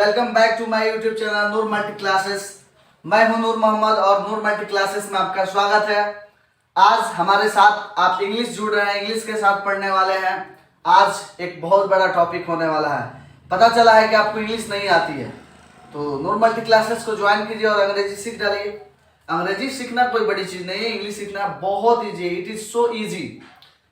Welcome back to my YouTube channel Noor multi classes. मैं हूं नूर मोहम्मद और नूर मल्टी क्लासेस में आपका स्वागत है। आज हमारे साथ आप इंग्लिश जुड़ रहे हैं, इंग्लिश के साथ पढ़ने वाले हैं। आज एक बहुत बड़ा टॉपिक होने वाला है। पता चला है कि आपको इंग्लिश नहीं आती है, तो नूर मल्टी क्लासेस को ज्वाइन कीजिए और अंग्रेजी सीख डालिए। अंग्रेजी सीखना कोई बड़ी चीज़ नहीं है, इंग्लिश सीखना बहुत ईजी है। It is so easy.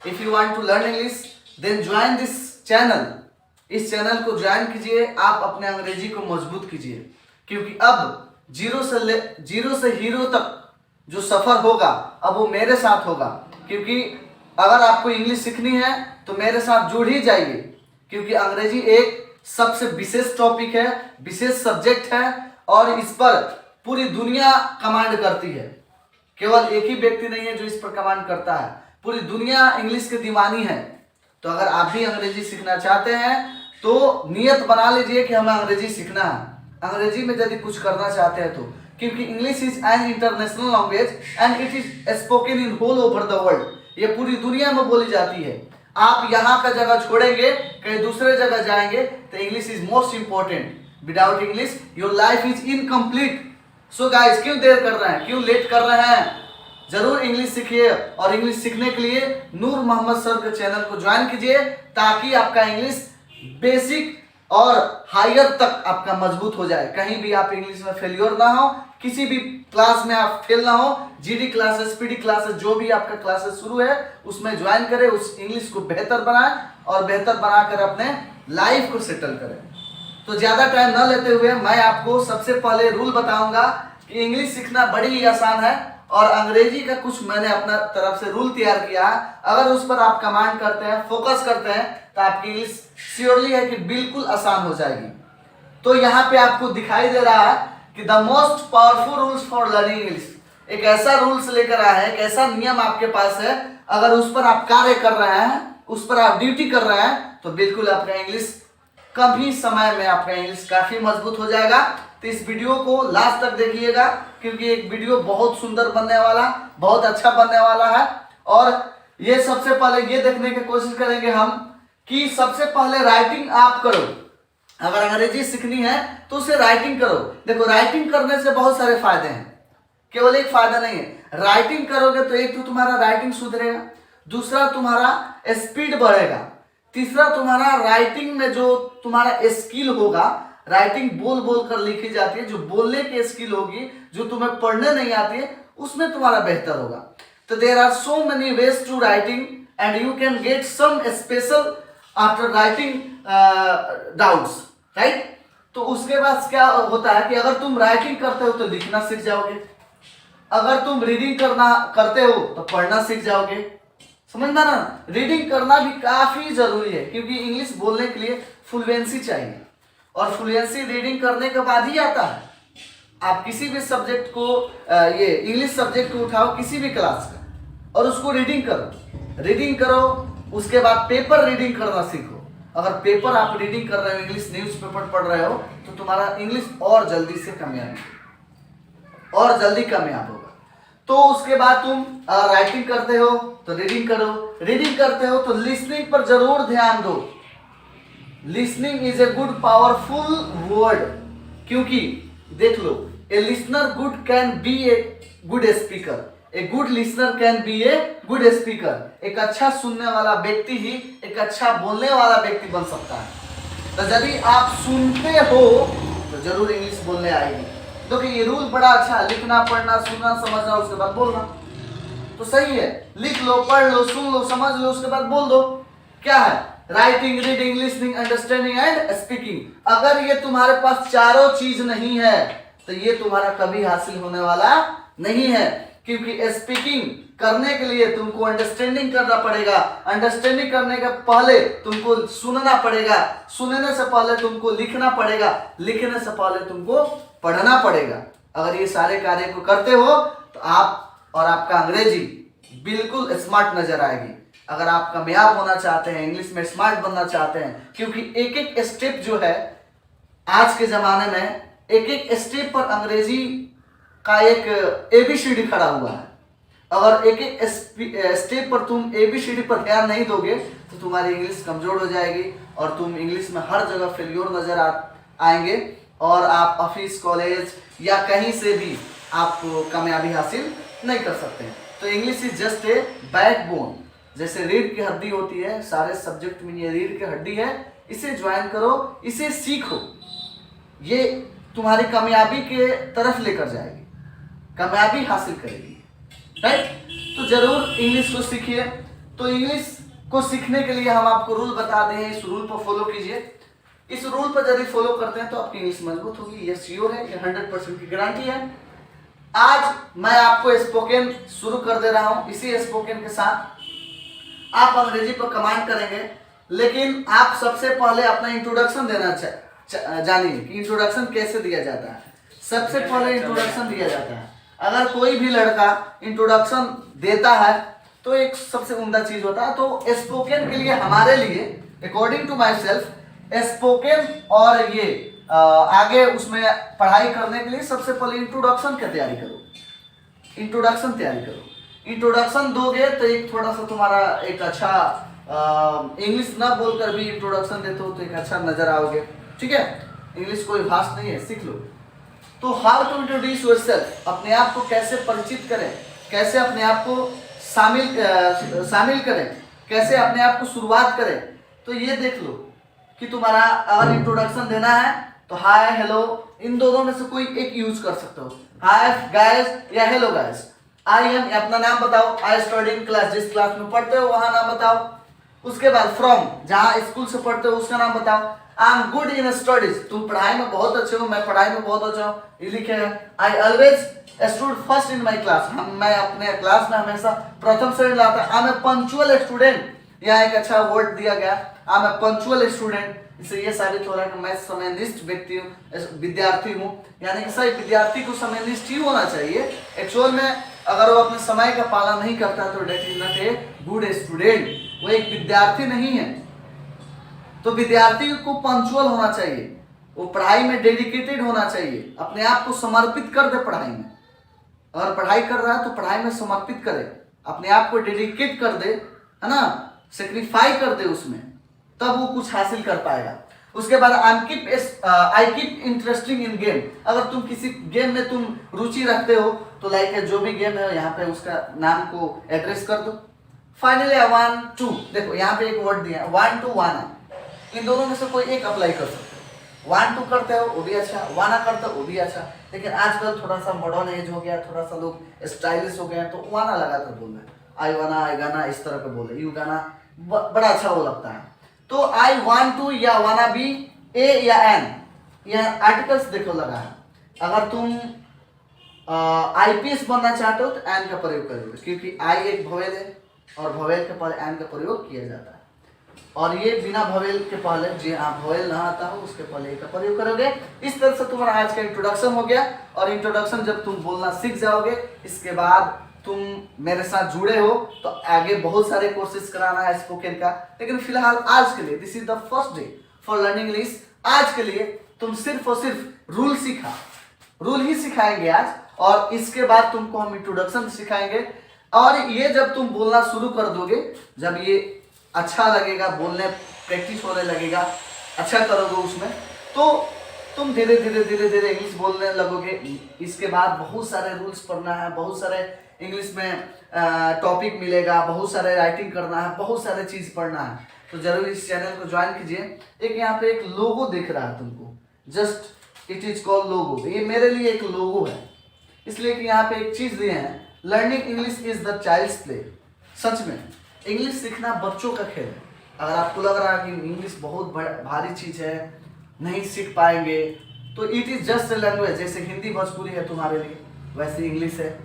If you want to learn English then join this channel. इस चैनल को ज्वाइन कीजिए, आप अपने अंग्रेजी को मजबूत कीजिए, क्योंकि अब जीरो से हीरो तक जो सफ़र होगा अब वो मेरे साथ होगा। क्योंकि अगर आपको इंग्लिश सीखनी है तो मेरे साथ जुड़ ही जाइए, क्योंकि अंग्रेजी एक सबसे विशेष टॉपिक है, विशेष सब्जेक्ट है और इस पर पूरी दुनिया कमांड करती है। केवल एक ही व्यक्ति नहीं है जो इस पर कमांड करता है, पूरी दुनिया इंग्लिश की दीवानी है। तो अगर आप भी अंग्रेजी सीखना चाहते हैं तो नियत बना लीजिए कि हमें अंग्रेजी सीखना है। अंग्रेजी में यदि कुछ करना चाहते हैं तो, क्योंकि English is an international language and it is spoken in whole over the world. ये पूरी दुनिया में बोली जाती है। आप यहाँ का जगह छोड़ेंगे, कहीं दूसरे जगह जाएंगे तो English is most important. Without English your life is incomplete. So guys, क्यों देर कर रहे हैं, क्यों लेट कर रहे हैं? जरूर इंग्लिश सीखिए और इंग्लिश सीखने के लिए नूर मोहम्मद सर के चैनल को ज्वाइन कीजिए, ताकि आपका इंग्लिश बेसिक और हायर तक आपका मजबूत हो जाए। कहीं भी आप इंग्लिश में फेलियर ना हो, किसी भी क्लास में आप फेल ना हो। जीडी क्लासेस, पीडी क्लासेस, जो भी आपका क्लासेस शुरू है उसमें ज्वाइन करें, उस इंग्लिश को बेहतर बनाएं और बेहतर बनाकर अपने लाइफ को सेटल करें। तो ज़्यादा टाइम न लेते हुए मैं आपको सबसे पहले रूल बताऊंगा कि इंग्लिश सीखना बड़ी ही आसान है और अंग्रेजी का कुछ मैंने अपना तरफ से रूल तैयार किया है। अगर उस पर आप कमांड करते हैं, फोकस करते हैं, तो आपकी इंग्लिश श्योरली है कि बिल्कुल आसान हो जाएगी। तो यहाँ पे आपको दिखाई दे रहा है कि the most powerful rules for learning English. एक ऐसा रूल्स लेकर आया है, एक ऐसा नियम आपके पास है, अगर उस पर आप कार्य कर रहे हैं, उस पर आप ड्यूटी कर रहे हैं, तो बिल्कुल आपका इंग्लिश कम ही समय में आपका इंग्लिश काफ़ी मजबूत हो जाएगा। तो इस वीडियो को लास्ट तक देखिएगा, क्योंकि एक वीडियो बहुत सुंदर बनने वाला, बहुत अच्छा बनने वाला है। और ये सबसे पहले ये देखने की कोशिश करेंगे हम कि सबसे पहले राइटिंग आप करो। अगर अंग्रेजी सीखनी है तो उसे राइटिंग करो। देखो, राइटिंग करने से बहुत सारे फायदे हैं, केवल एक फायदा नहीं है। राइटिंग करोगे तो एक तो तुम्हारा राइटिंग सुधरेगा, दूसरा तुम्हारा स्पीड बढ़ेगा, तीसरा तुम्हारा राइटिंग में जो तुम्हारा स्किल होगा, राइटिंग बोल बोल कर लिखी जाती है, जो बोलने की स्किल होगी, जो तुम्हें पढ़ने नहीं आती है, उसमें तुम्हारा बेहतर होगा। तो there are so many ways to writing and you can get some special after writing doubts, right. तो उसके बाद क्या होता है कि अगर तुम राइटिंग करते हो तो लिखना सीख जाओगे, अगर तुम रीडिंग करते हो तो पढ़ना सीख जाओगे। समझना ना, रीडिंग करना भी काफी जरूरी है, क्योंकि इंग्लिश बोलने के लिए फ्लुएंसी चाहिए और फ्लुएंसी रीडिंग करने के बाद ही आता है। आप किसी भी सब्जेक्ट को, ये इंग्लिश सब्जेक्ट को उठाओ किसी भी क्लास का और उसको रीडिंग करो, उसके बाद पेपर रीडिंग करना सीखो। अगर पेपर आप रीडिंग कर रहे हो, इंग्लिश न्यूज़पेपर पढ़ रहे हो, तो तुम्हारा इंग्लिश और जल्दी से कामयाब होगा। तो उसके बाद तुम राइटिंग करते हो तो रीडिंग करो, रीडिंग करते हो तो लिसनिंग पर जरूर ध्यान दो। Listening is a good powerful word, क्योंकि देख लो, a listener good can be a good speaker, a good listener can be a good speaker. एक अच्छा सुनने वाला व्यक्ति ही एक अच्छा बोलने वाला व्यक्ति बन सकता है। तो यदि आप सुनते हो तो जरूर इंग्लिश बोलने आएगी। देखिए, ये रूल बड़ा अच्छा है, लिखना, पढ़ना, सुनना, समझना, उसके बाद बोलना। तो सही है, लिख लो, पढ़ लो, सुन लो, समझ लो, उसके बाद बोल दो। क्या है? Writing, reading, listening, understanding and speaking. अगर ये तुम्हारे पास चारों चीज नहीं है तो ये तुम्हारा कभी हासिल होने वाला नहीं है, क्योंकि स्पीकिंग करने के लिए तुमको अंडरस्टैंडिंग करना पड़ेगा, अंडरस्टैंडिंग करने के पहले तुमको सुनना पड़ेगा, सुनने से पहले तुमको लिखना पड़ेगा, लिखने से पहले तुमको पढ़ना पड़ेगा। अगर ये सारे कार्य को करते हो तो आप और आपका अंग्रेजी बिल्कुल स्मार्ट नजर आएगी। अगर आप कामयाब होना चाहते हैं, इंग्लिश में स्मार्ट बनना चाहते हैं, क्योंकि एक एक स्टेप जो है आज के ज़माने में, एक एक स्टेप पर अंग्रेजी का एक ABCD खड़ा हुआ है। अगर एक एक स्टेप पर तुम ABCD पर ध्यान नहीं दोगे तो तुम्हारी इंग्लिश कमज़ोर हो जाएगी और तुम इंग्लिश में हर जगह फेल्योर नज़र आएंगे और आप ऑफिस, कॉलेज या कहीं से भी आप कामयाबी हासिल नहीं कर सकते हैं। तो English is just a backbone, जैसे रीढ़ की हड्डी होती है, सारे सब्जेक्ट में ये रीढ़ की हड्डी है। इसे ज्वाइन करो, इसे सीखो, ये तुम्हारी कामयाबी के तरफ लेकर जाएगी, कामयाबी हासिल करेगी, राइट। तो जरूर इंग्लिश को सीखिए। तो इंग्लिश को सीखने के लिए हम आपको रूल बता दें, इस रूल पर फॉलो कीजिए। इस रूल पर यदि फॉलो करते हैं तो आपकी इंग्लिश मजबूत होगी, ये श्योर है, ये 100% की गारंटी है। आज मैं आपको स्पोकन शुरू कर दे रहा हूं। इसी स्पोकन के साथ आप अंग्रेजी पर कमांड करेंगे, लेकिन आप सबसे पहले अपना इंट्रोडक्शन देना जानिए कि इंट्रोडक्शन कैसे दिया जाता है। सबसे पहले इंट्रोडक्शन दिया जाता है। अगर कोई भी लड़का इंट्रोडक्शन देता है तो एक सबसे उम्दा चीज होता है। तो स्पोकन के लिए हमारे लिए according to my self spoken और ये आगे उसमें पढ़ाई करने के लिए सबसे पहले इंट्रोडक्शन की तैयारी करो, इंट्रोडक्शन तैयारी करो। इंट्रोडक्शन दोगे तो एक थोड़ा सा तुम्हारा एक अच्छा इंग्लिश ना बोलकर भी इंट्रोडक्शन देते हो तो एक अच्छा नजर आओगे, ठीक है। इंग्लिश कोई भाषा नहीं है, सीख लो। तो हाउ टू इंट्रोड्यूस योरसेल्फ, अपने आप को कैसे परिचित करें, कैसे अपने आप को शामिल करें, कैसे अपने आप को शुरुआत करें। तो ये देख लो कि तुम्हारा अगर इंट्रोडक्शन देना है तो हाय, हेलो, इन दोनों में से कोई एक यूज कर सकते हो। हाय गाइस या हेलो गाइस। आई एम, अपना नाम बताओ। आई स्टडी इन क्लास, जिस क्लास में पढ़ते हो वहां नाम बताओ। उसके बाद फ्रॉम, जहां स्कूल से पढ़ते हो उसका नाम बताओ। I am good in studies, तुम पढ़ाई में बहुत अच्छे हो, मैं पढ़ाई में बहुत अच्छा हूँ, ये लिखेगा। I always stood first in my class, मैं अपने क्लास में हमेशा प्रथम श्रेणी लाता। I am a punctual student, यहाँ एक अच्छा वर्ड दिया गया, I am a punctual student. इससे ये साबित हो रहा है कि मैं समयनिष्ठ व्यक्ति हूँ, विद्यार्थी हूँ। यानी कि सही विद्यार्थी को समयनिष्ठ ही होना चाहिए। एक्चुअल में अगर वो अपने समय का पालन नहीं करता तो that is not a good student, वो एक विद्यार्थी नहीं है। तो विद्यार्थी को पंक्चुअल होना चाहिए, वो पढ़ाई में डेडिकेटेड होना चाहिए, अपने आप को समर्पित कर दे पढ़ाई में। अगर पढ़ाई कर रहा है तो पढ़ाई में समर्पित करे, अपने आप को डेडिकेट कर दे, है ना, सेक्रीफाई कर दे उसमें, तब वो कुछ हासिल कर पाएगा। उसके बाद I keep interesting in game, अगर तुम किसी गेम में तुम रुचि रखते हो तो लाइक जो भी गेम है यहाँ पे उसका नाम को एड्रेस कर दो। फाइनली आई वांट टू, देखो यहाँ पे एक वर्ड दिया है, वांट टू, वाना, इन दोनों में से कोई एक अप्लाई कर सकते हो। वांट टू करते हो वो भी अच्छा, वाना करते हो वो भी अच्छा। लेकिन आजकल थोड़ा सा मॉडर्न एज हो गया, थोड़ा सा लोग स्टाइलिश हो गए हैं, तो वाना लगाकर बोल रहे हैं, आई वाना, आई गाना, इस तरह का बोले, यू गाना, बड़ा अच्छा वो लगता है। तो आई वांट टू या वाना भी ए या एन, यहाँ आर्टिकल्स देखो लगा है। अगर तुम आईपीएस बनना चाहते हो तो एन का प्रयोग करोगे, क्योंकि आई एक भवेल है और भवेल के पहले एन का प्रयोग किया जाता है। और ये बिना भवेल के पहले, जी हाँ भवेल ना आता हो उसके पहले का प्रयोग करोगे। इस तरह से तुम्हारा आज का इंट्रोडक्शन हो गया। और इंट्रोडक्शन जब तुम बोलना सीख जाओगे, इसके बाद तुम मेरे साथ जुड़े हो तो आगे बहुत सारे कोर्सेज कराना है स्पोकन का। लेकिन फिलहाल आज के लिए this is the first day for learning English. आज के लिए तुम सिर्फ और सिर्फ रूल सीखा, रूल ही सिखाएंगे आज, और इसके बाद तुमको हम इंट्रोडक्शन सिखाएंगे। और ये जब तुम बोलना शुरू कर दोगे, जब ये अच्छा लगेगा, बोलने प्रैक्टिस होने लगेगा, अच्छा करोगे उसमें, तो तुम धीरे धीरे धीरे धीरे इंग्लिश बोलने लगोगे। इसके बाद बहुत सारे रूल्स पढ़ना है, बहुत सारे इंग्लिश में टॉपिक मिलेगा, बहुत सारे राइटिंग करना है, बहुत सारे चीज़ पढ़ना है। तो जरूर इस चैनल को ज्वाइन कीजिए। एक यहाँ पे एक लोगो दिख रहा है तुमको, जस्ट इट इज कॉल्ड लोगो। ये मेरे लिए एक लोगो है, इसलिए कि यहाँ पे एक चीज़ दिए हैं, learning English is the child's play. सच में इंग्लिश सीखना बच्चों का खेल है। अगर आपको लग रहा है कि इंग्लिश बहुत भारी चीज़ है, नहीं सीख पाएंगे, तो it is just a language. जैसे हिंदी भोजपुरी है तुम्हारे लिए, वैसे इंग्लिश है।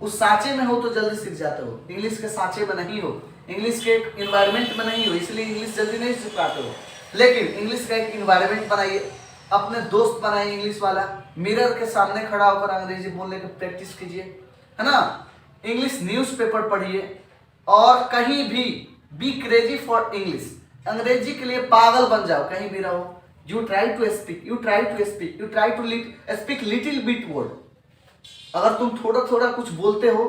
उस सांचे में हो तो जल्दी सीख जाते हो, इंग्लिश के सांचे में नहीं हो, इंग्लिश के इन्वायरमेंट में नहीं हो, इसलिए इंग्लिश जल्दी नहीं सीख पाते हो। लेकिन इंग्लिश का एक इन्वायरमेंट बनाइए, अपने दोस्त बनाइए इंग्लिश वाला, मिरर के सामने खड़ा होकर अंग्रेजी बोलने की प्रैक्टिस कीजिए, है ना। इंग्लिश न्यूज़पेपर पढ़िए, और कहीं भी बी क्रेजी फॉर इंग्लिश, अंग्रेजी के लिए पागल बन जाओ, कहीं भी रहो। You try to speak, you try to speak, you try to speak little bit word. अगर तुम थोड़ा थोड़ा कुछ बोलते हो,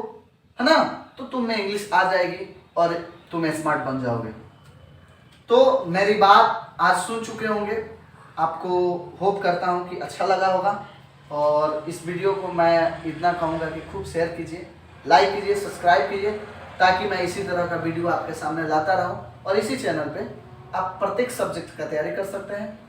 है ना, तो तुम में इंग्लिश आ जाएगी और तुम स्मार्ट बन जाओगे। तो मेरी बात आज सुन चुके होंगे, आपको होप करता हूँ कि अच्छा लगा होगा। और इस वीडियो को मैं इतना कहूँगा कि खूब शेयर कीजिए, लाइक कीजिए, सब्सक्राइब कीजिए, ताकि मैं इसी तरह का वीडियो आपके सामने लाता रहूँ। और इसी चैनल पे आप प्रत्येक सब्जेक्ट का तैयारी कर सकते हैं।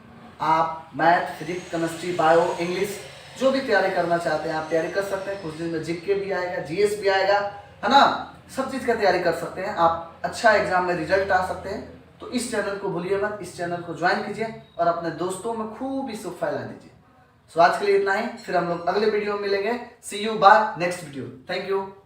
आप math, physics, chemistry, bio, English जो भी तैयारी करना चाहते हैं आप तैयारी कर सकते हैं। कुछ दिन में जीके भी आएगा, जीएस भी आएगा, है ना। सब चीज़ का तैयारी कर सकते हैं आप। अच्छा एग्जाम में रिजल्ट आ सकते हैं। तो इस चैनल को भूलिए मत, इस चैनल को ज्वाइन कीजिए और अपने दोस्तों में खूब इसको फैला दीजिए। सो आज के लिए इतना ही, फिर हम लोग अगले वीडियो में मिलेंगे। See you bye next video. Thank you.